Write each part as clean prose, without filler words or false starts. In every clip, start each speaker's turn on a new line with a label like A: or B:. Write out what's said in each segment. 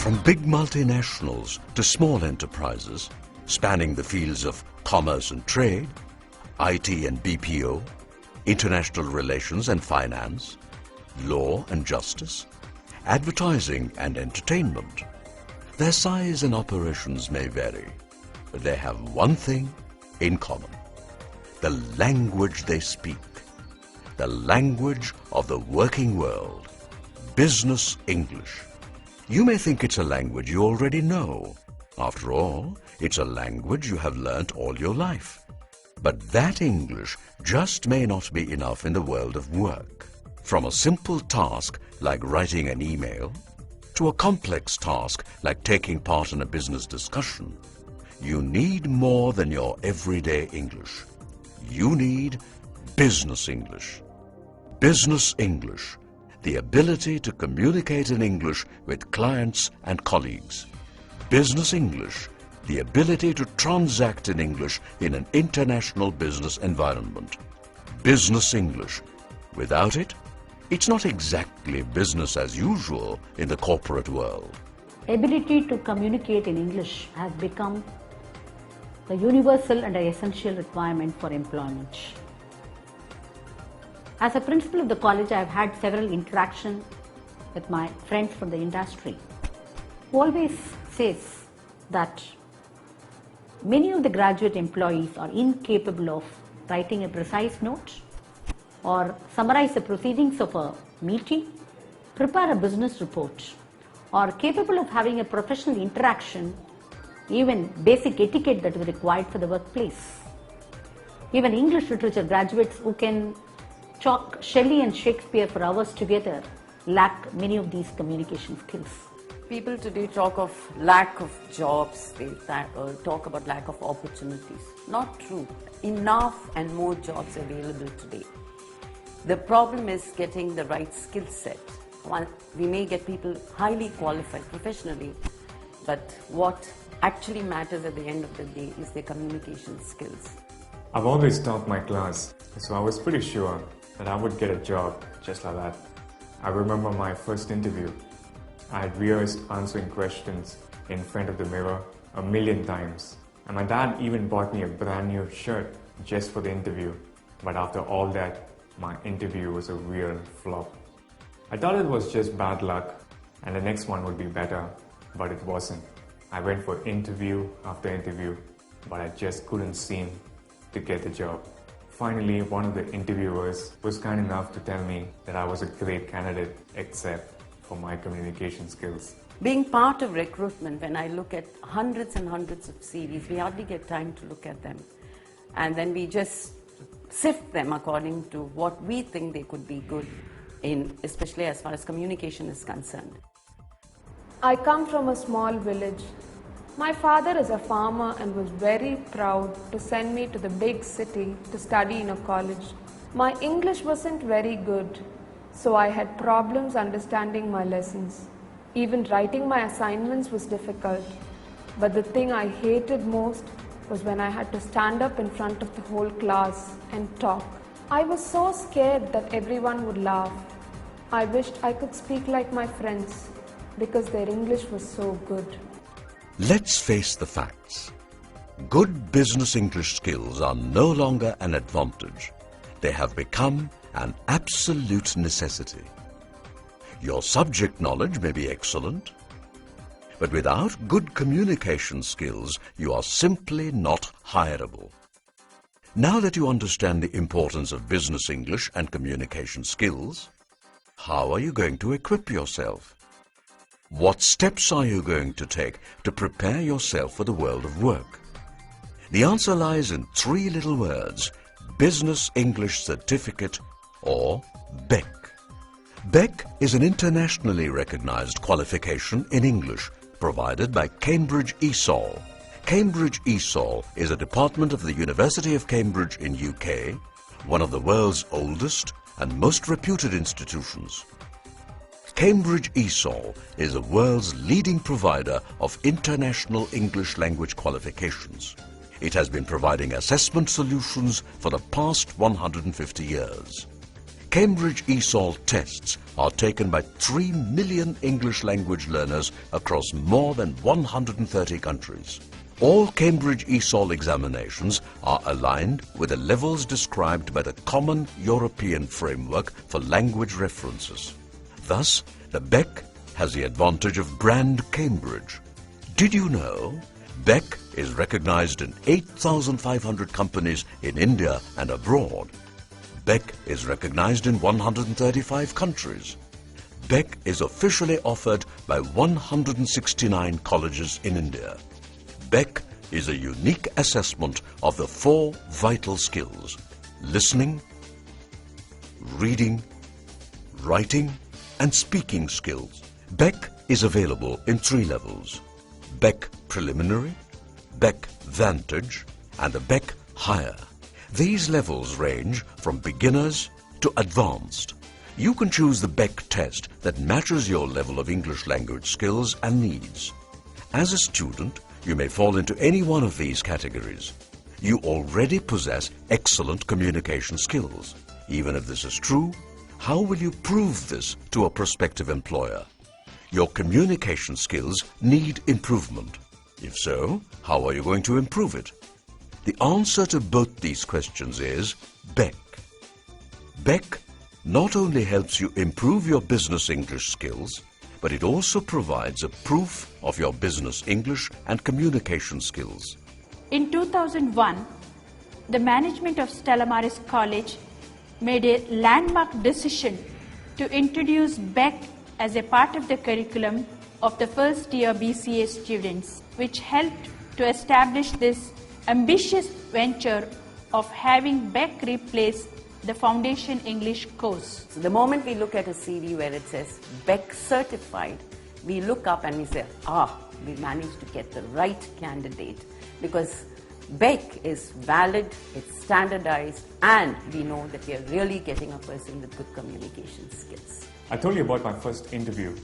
A: From big multinationals to small enterprises, spanning the fields of commerce and trade, IT and BPO, international relations and finance, law and justice, advertising and entertainment. Their size and operations may vary, but they have one thing in common: the language they speak, the language of the working world, business English. You may think it's a language you already know. After all, it's a language you have learnt all your life. But that English just may not be enough in the world of work. From a simple task like writing an email to a complex task like taking part in a business discussion, you need more than your everyday English. You need business English. Business English, the ability to communicate in English with clients and colleagues. Business English, the ability to transact in English in an international business environment. Business English. Without it, it's not exactly business as usual in the corporate world.
B: Ability to communicate in English has become the universal and essential requirement for employment. As a principal of the college, I have had several interactions with my friends from the industry, who always says that many of the graduate employees are incapable of writing a precise note or summarize the proceedings of a meeting, prepare a business report, or capable of having a professional interaction, even basic etiquette that is required for the workplace. Even English literature graduates who can talk Shelley and Shakespeare for hours together lack many of these communication skills.
C: People today talk of lack of jobs, they talk about lack of opportunities. Not true. Enough and more jobs available today. The problem is getting the right skill set. We may get people highly qualified professionally, but what actually matters at the end of the day is their communication skills.
D: I've always taught my class, so I was pretty sure that I would get a job just like that. I remember my first interview. I had rehearsed answering questions in front of the mirror a million times. And my dad even bought me a brand new shirt just for the interview. But after all that, my interview was a real flop. I thought it was just bad luck and the next one would be better, but it wasn't. I went for interview after interview, but I just couldn't seem to get the job. Finally, one of the interviewers was kind enough to tell me that I was a great candidate except for my communication skills.
C: Being part of recruitment, when I look at hundreds and hundreds of CVs, we hardly get time to look at them. And then we just sift them according to what we think they could be good in, especially as far as communication is concerned.
E: I come from a small village. My father is a farmer and was very proud to send me to the big city to study in a college. My English wasn't very good, so I had problems understanding my lessons. Even writing my assignments was difficult. But the thing I hated most was when I had to stand up in front of the whole class and talk. I was so scared that everyone would laugh. I wished I could speak like my friends because their English was so good.
A: Let's face the facts. Good business English skills are no longer an advantage. They have become an absolute necessity. Your subject knowledge may be excellent, but without good communication skills, you are simply not hireable. Now that you understand the importance of business English and communication skills, how are you going to equip yourself? What steps are you going to take to prepare yourself for the world of work? The answer lies in three little words: Business English Certificate, or BEC. BEC is an internationally recognized qualification in English provided by Cambridge ESOL. Cambridge ESOL is a department of the University of Cambridge in UK, one of the world's oldest and most reputed institutions. Cambridge ESOL is the world's leading provider of international English language qualifications. It has been providing assessment solutions for the past 150 years. Cambridge ESOL tests are taken by 3 million English language learners across more than 130 countries. All Cambridge ESOL examinations are aligned with the levels described by the Common European Framework for Language References. Thus, the BEC has the advantage of brand Cambridge. Did you know BEC is recognized in 8,500 companies in India and abroad? BEC is recognized in 135 countries. BEC is officially offered by 169 colleges in India. BEC is a unique assessment of the 4 vital skills: listening, reading, writing and speaking skills. BEC is available in 3 levels: BEC Preliminary, BEC Vantage and the BEC Higher. These levels range from beginners to advanced. You can choose the BEC test that matches your level of English language skills and needs. As a student, you may fall into any one of these categories. You already possess excellent communication skills. Even if this is true, how will you prove this to a prospective employer? Your communication skills need improvement. If so, how are you going to improve it? The answer to both these questions is BEC. BEC not only helps you improve your business English skills, but it also provides a proof of your business English and communication skills.
B: In 2001, the management of Stella Maris College made a landmark decision to introduce BEC as a part of the curriculum of the first year BCA students, which helped to establish this ambitious venture of having BEC replace the Foundation English course.
C: So the moment we look at a CV where it says BEC certified, we look up and we say, we managed to get the right candidate, because BEC is valid, it's standardized, and we know that we are really getting a person with good communication skills.
D: I told you about my first interview.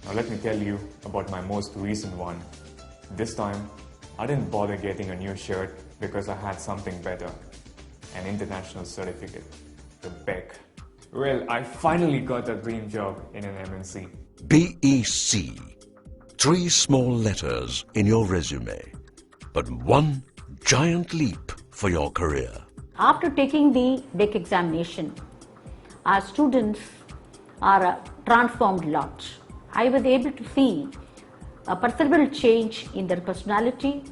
D: Now let me tell you about my most recent one. This time, I didn't bother getting a new shirt because I had something better. An international certificate, the BEC. Well, I finally got a dream job in an MNC.
A: BEC. 3 small letters in your resume, but 1 giant leap for your career.
B: After taking the BEC examination, our students are a transformed lot. I was able to see a perceptible change in their personality,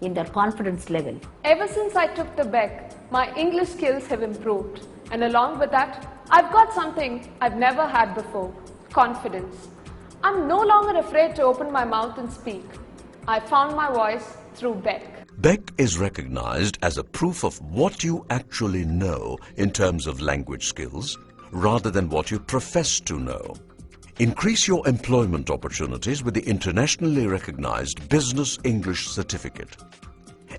B: in their confidence level.
E: Ever since I took the BEC, my English skills have improved, and along with that, I've got something I've never had before: confidence. I'm no longer afraid to open my mouth and speak. I found my voice through BEC.
A: BEC is recognized as a proof of what you actually know in terms of language skills, rather than what you profess to know. Increase your employment opportunities with the internationally recognized Business English Certificate.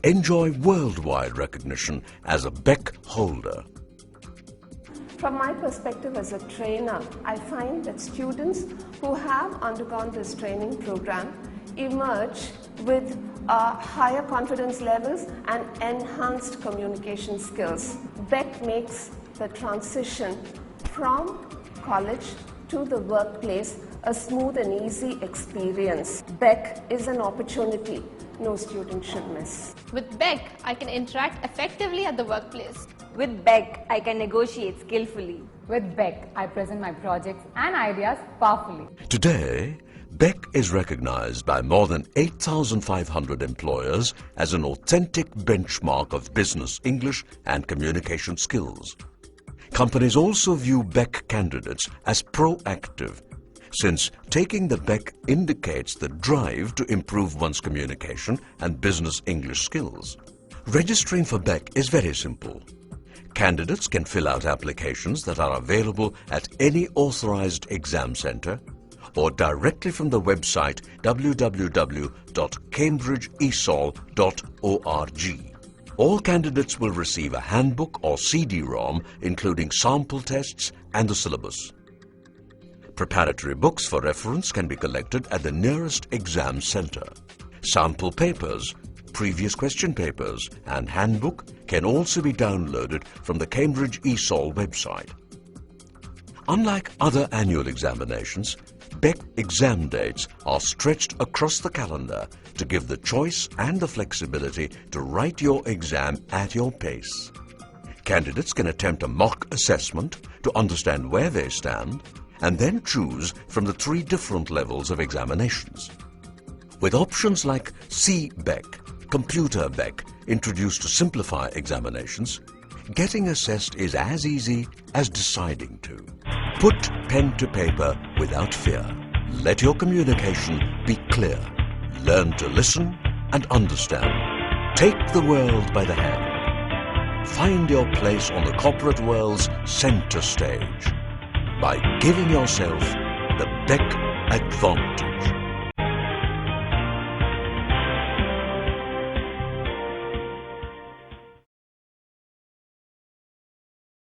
A: Enjoy worldwide recognition as a BEC holder.
F: From my perspective as a trainer, I find that students who have undergone this training program emerge with higher confidence levels and enhanced communication skills. BEC makes the transition from college to the workplace a smooth and easy experience. BEC is an opportunity no student should miss.
G: With BEC, I can interact effectively at the workplace.
H: With BEC, I can negotiate skillfully.
I: With BEC, I present my projects and ideas powerfully.
A: Today, BEC is recognized by more than 8,500 employers as an authentic benchmark of business English and communication skills. Companies also view BEC candidates as proactive, since taking the BEC indicates the drive to improve one's communication and business English skills. Registering for BEC is very simple. Candidates can fill out applications that are available at any authorized exam center or directly from the website www.cambridgeesol.org. All candidates will receive a handbook or CD-ROM including sample tests and the syllabus. Preparatory books for reference can be collected at the nearest exam center. Sample papers, previous question papers and handbook can also be downloaded from the Cambridge ESOL website. Unlike other annual examinations, BEC exam dates are stretched across the calendar to give the choice and the flexibility to write your exam at your pace. Candidates can attempt a mock assessment to understand where they stand and then choose from the 3 different levels of examinations. With options like C-BEC, Computer BEC introduced to simplify examinations, getting assessed is as easy as deciding to. Put pen to paper without fear. Let your communication be clear. Learn to listen and understand. Take the world by the hand. Find your place on the corporate world's center stage by giving yourself the BEC advantage.